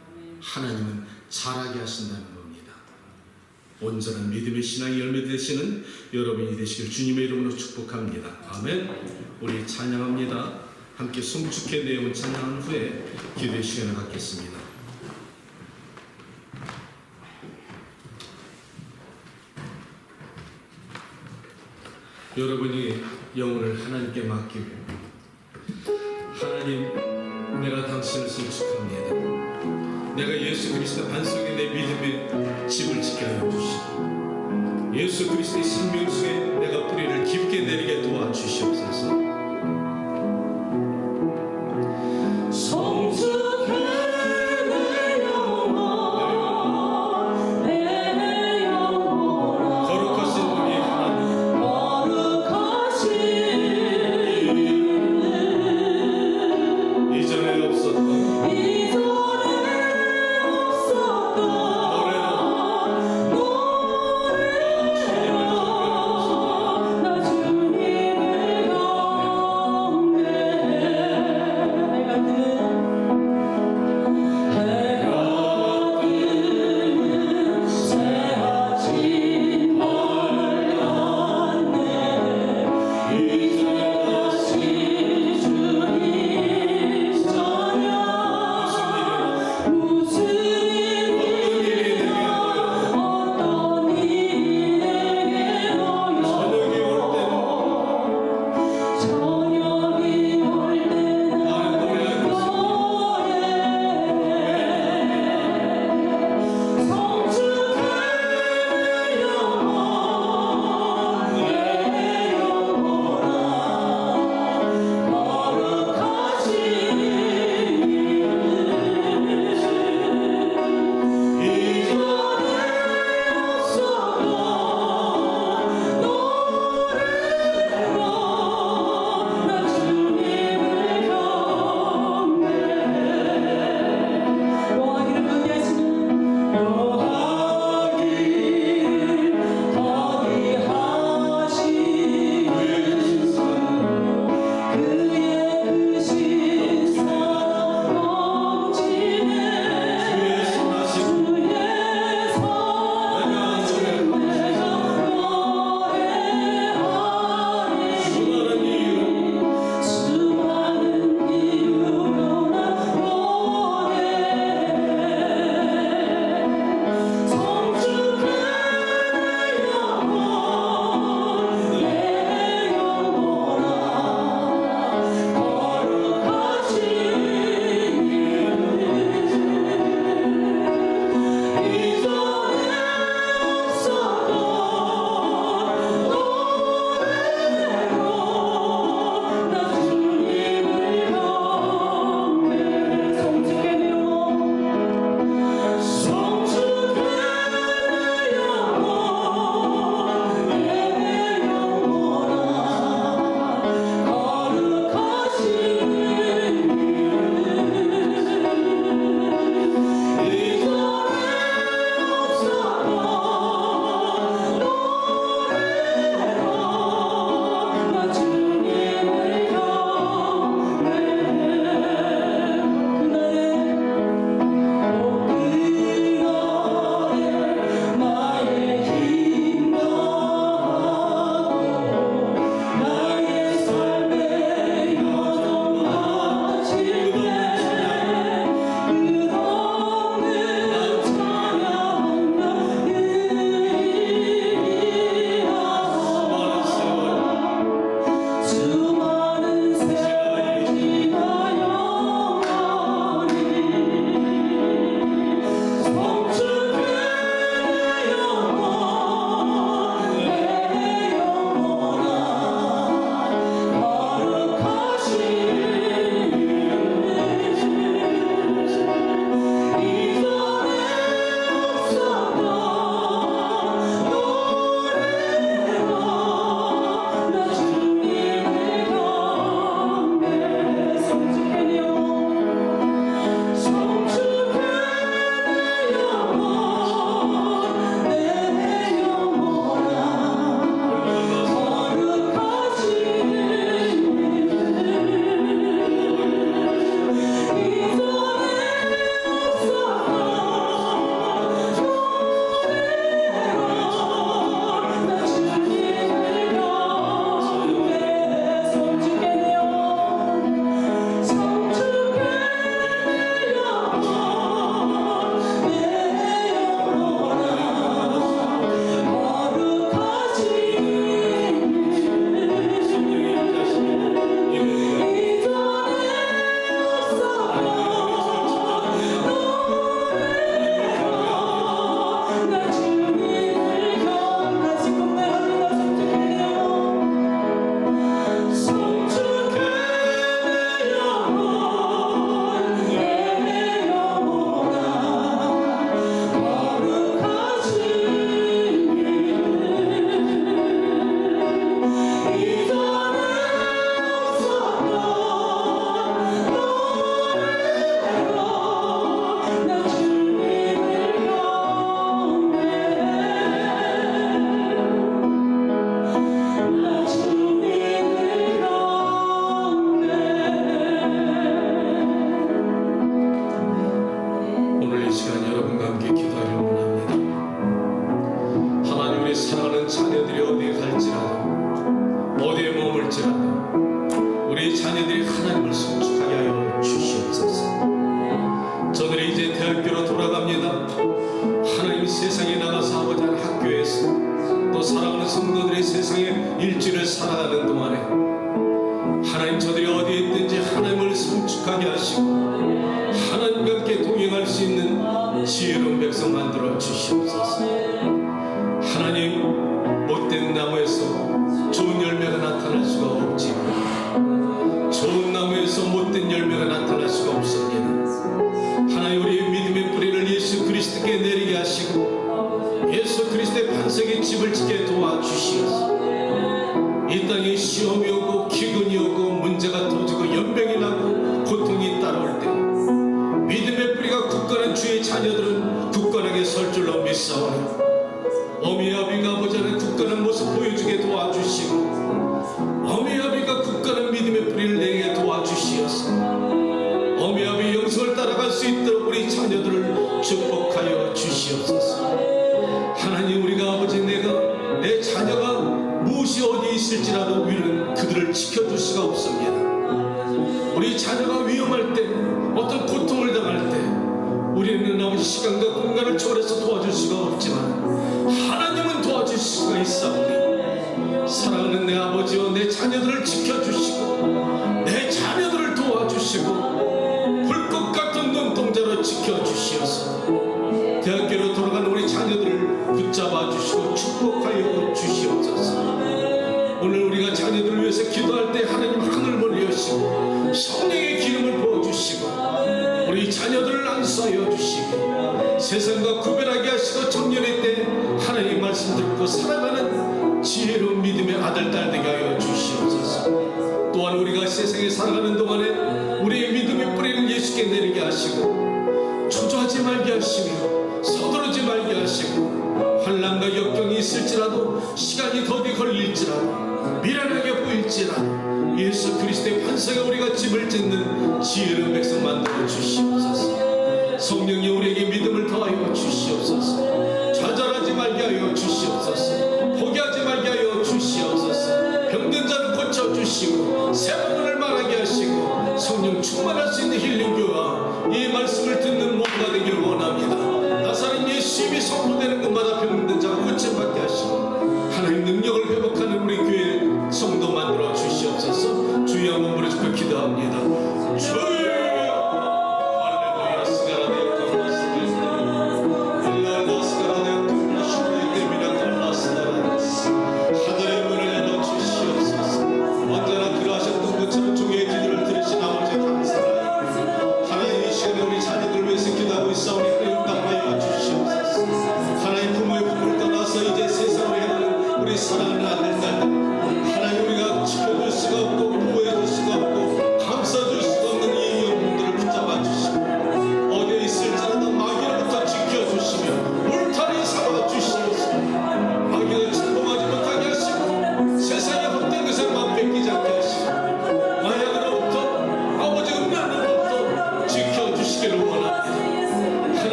S2: 하나님은 잘하게 하신다는 겁니다. 온전한 믿음의 신앙의 열매 되시는 여러분이 되시길 주님의 이름으로 축복합니다. 아멘. 우리 찬양합니다. 함께 송축해 내온 찬양한 후에 기도의 시간을 갖겠습니다. 여러분이 영혼을 하나님께 맡기고 하나님, 내가 당신을 송축합니다. 내가 예수 그리스도 반석에 내 믿음의 집을 지게 하여 주시고 예수 그리스도의 생명 속에 내가 뿌리를 깊게 내리게 도와주시옵소서.
S5: 주님을
S2: 성도들이 세상에 일주일을 살아가는 동안에 하나님 저들이 어디에 있든지 하나님을 성축하게 하시고 하나님과 함께 동행할 수 있는 지혜로운 백성 만들어 주시옵소서. 하나님, 못된 나무에서 좋은 열매가 나타날 수가 없지만 좋은 나무에서 못된 열매가 나타날 수가 없습니다. 하나님, 우리의 믿음의 뿌리를 예수 그리스도께 내리게 하시고 예수 그리스도의 반석의 집을 짓게 도와주시옵소서. 이 땅에 시험이 오고 기근이 오고 문제가 터지고 연병이 나고 고통이 따라올 때 믿음의 뿌리가 굳건한 주의 자녀들은 굳건하게 설 줄로 믿사오니 어미 아비가 아버지 안에 굳건한 모습 보여주게 도와주시고 어미 아비가 굳건한 믿음의 뿌리를 내게 도와주시옵소서. 어미 아비 영성을 따라갈 수 있도록 우리 자녀들을 축복하여 주시옵소서. 하나님, 우리가 아버지 내 자녀가 무엇이 어디 있을지라도 우리는 그들을 지켜줄 수가 없습니다. 우리 자녀가 위험할 때 어떤 고통을 당할 때 우리는 아버지 시간과 공간을 초월해서 도와줄 수가 없지만 하나님은 도와줄 수가 있사오니 사랑하는 내 아버지와 내 자녀들을 지켜주시고 내 자녀들을 도와주시고 불꽃 같은 눈동자로 지켜주시어서 대학교로 돌아가는 우리 자녀들을 붙잡아 주시고 축복하여 주시옵소서. 오늘 우리가 자녀들을 위해서 기도할 때 하나님 하늘문을 여시고 성령의 기름을 부어주시고 우리 자녀들을 안수하여 주시고 세상과 구별하게 하시고 청년의 때 하나님의 말씀 듣고 살아가는 지혜로운 믿음의 아들 딸 되게 하여 주시옵소서. 또한 우리가 세상에 살아가는 동안에 우리의 믿음의 뿌리를 예수께 내리게 하시고 초조하지 말게 하시며 서두르지 말게 하시고 환난과 역경이 있을지라도 시간이 더디 걸릴지라도 미련하게 보일지라도 예수 그리스도의 반석에 우리가 집을 짓는 지혜로운 백성 만들어 주시옵소서. 성령이 우리에게 믿음을 더하여 주시옵소서. 좌절하지 말게 하여 주시옵소서. 포기하지 말게 하여 주시옵소서. 병든 자를 고쳐주시고 새로운을 말하게 하시고 성령 충만할 수 있는 힐링교와 이 말씀을 듣는 모두가 되길 원합니다. 나사렛 예수 이름이 선포되는 곳마다 병든 자가 고침받게 하시고 하나님 능력을 회복하는 우리 교회 성도 만들어 주시옵소서. 주여 한번 부르짖고 기도합니다. 주여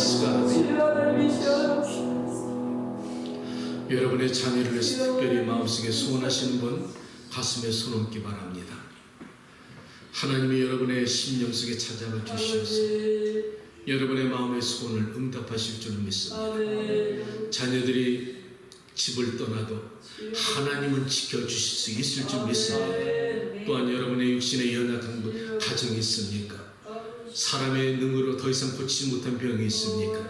S2: Jesus God. 여러분의 자녀를 위해서 특별히 마음속에 소원하시는 분 가슴에 손 얹기 바랍니다. 하나님이 여러분의 심령 속에 찾아와 주시어서 여러분의 마음의 소원을 응답하실 줄 믿습니다. 자녀들이 집을 떠나도 하나님은 지켜주실 수 있을 줄 믿습니다. 또한 여러분의 육신에 연약한 가정이 있습니까? 사람의 능으로 더 이상 고치지 못한 병이 있습니까?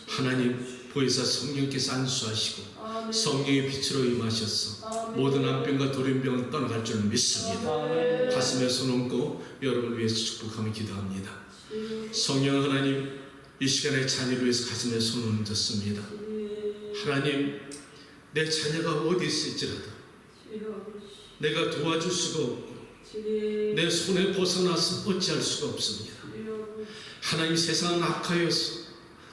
S2: 하나님 보혜사 성령께서 안수하시고 성령의 빛으로 임하셔서 모든 암병과 돌연병은 떠나갈 줄 믿습니다. 가슴에 손 얹고 여러분을 위해서 축복하며 기도합니다. 성령 하나님, 이 시간에 자녀를 위해서 가슴에 손을 얹었습니다. 하나님, 내 자녀가 어디 있을지라도 내가 도와줄 수가 없고 내 손에 벗어나서 어찌할 수가 없습니다. 하나님, 세상은 악하여서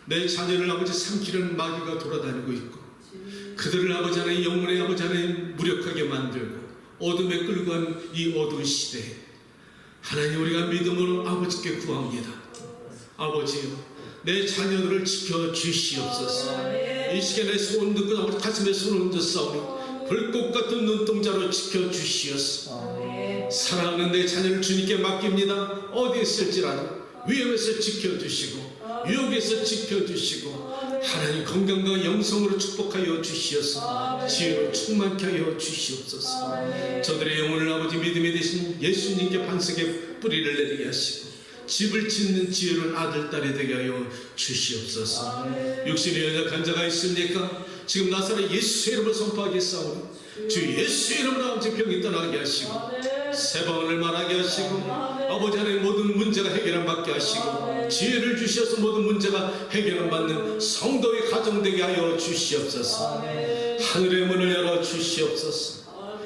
S2: 내 자녀를 아버지 삼키려는 마귀가 돌아다니고 있고 그들을 아버지 하나님 영혼의 아버지 하나님 무력하게 만들고 어둠에 끌고 가는 이 어두운 시대에 하나님 우리가 믿음으로 아버지께 구합니다. 아버지요, 내 자녀들을 지켜주시옵소서. 이 시간에 소원 듣고 아버지 가슴에 손을 얹었사오니 불꽃 같은 눈동자로 지켜주시옵소서. 사랑하는 내 자녀를 주님께 맡깁니다. 어디에 있을지라도 위험에서 지켜주시고 유혹에서 지켜주시고 하나님 건강과 영성으로 축복하여 주시옵소서. 지혜로 충만케 하여 주시옵소서. 저들의 영혼을 아버지 믿음이 되신 예수님께 반석에 뿌리를 내리게 하시고 집을 짓는 지혜로운 아들 딸이 되게 하여 주시옵소서. 육신의 연약한 자가 있습니까? 지금 나사렛 예수 이름을 선포하겠사오니 주 예수 이름으로 아버지 병이 떠나게 하시고 새 방언을 말하게 하시고 아버지 하나님 모든 문제가 해결을 받게 하시고 지혜를 주셔서 모든 문제가 해결을 받는 성도의 가정 되게 하여 주시옵소서. 하늘의 문을 열어 주시옵소서.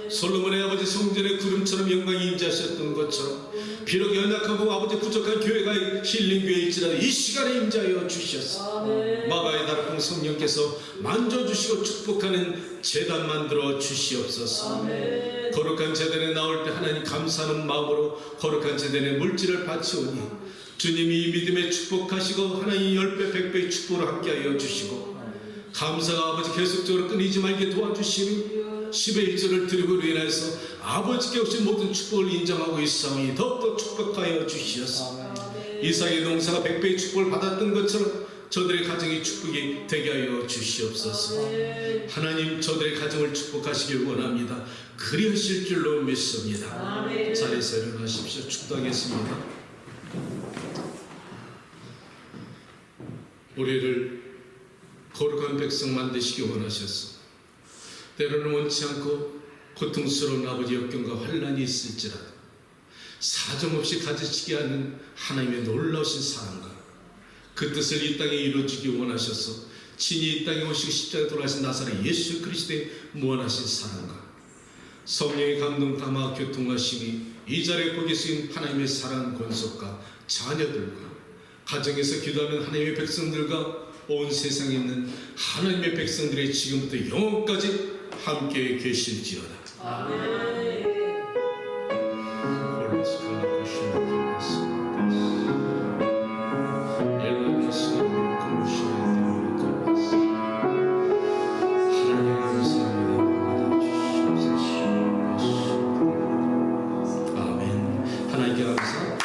S2: 솔로몬의 아버지 성전의 구름처럼 영광이 임재하셨던 것처럼 비록 연약하고 아버지 부족한 교회가 힐링 교회에 있지라도 이 시간에 임재하여 주시옵소서. 마가의 다락방 성령께서 만져주시고 축복하는 제단 만들어 주시옵소서. 거룩한 제단에 나올 때 하나님 감사하는 마음으로 거룩한 제단의 물질을 바치오니 주님이 이 믿음에 축복하시고 하나님 10배 100배의 축복을 함께하여 주시고 감사가 아버지 계속적으로 끊이지 말게 도와주시니 10의 1절을 드리고 인해서 아버지께 오신 모든 축복을 인정하고 있사오니 더욱더 축복하여 주시옵소서. 이삭의 농사가 100배의 축복을 받았던 것처럼 저들의 가정이 축복이 되게 하여 주시옵소서. 하나님 저들의 가정을 축복하시길 원합니다. 그리하실 줄로 믿습니다. 자리에서 일어나십시오. 축도하겠습니다. 우리를 거룩한 백성 만드시기 원하셔서 때로는 원치 않고 고통스러운 아버지 역경과 환난이 있을지라도 사정없이 가지치게 하는 하나님의 놀라우신 사랑과 그 뜻을 이 땅에 이루어주기 원하셔서 친히 이 땅에 오시고 십자가에 돌아가신 나사렛 예수 그리스도의 무한하신 사랑과 성령의 감동 담아 교통하심이 이 자리에 거기 쓰인 하나님의 사랑 권속과 자녀들과 가정에서 기도하는 하나님의 백성들과 온 세상에 있는 하나님의 백성들의 지금부터 영원까지 함께 계실지어다. 아멘. 하나님께 감사.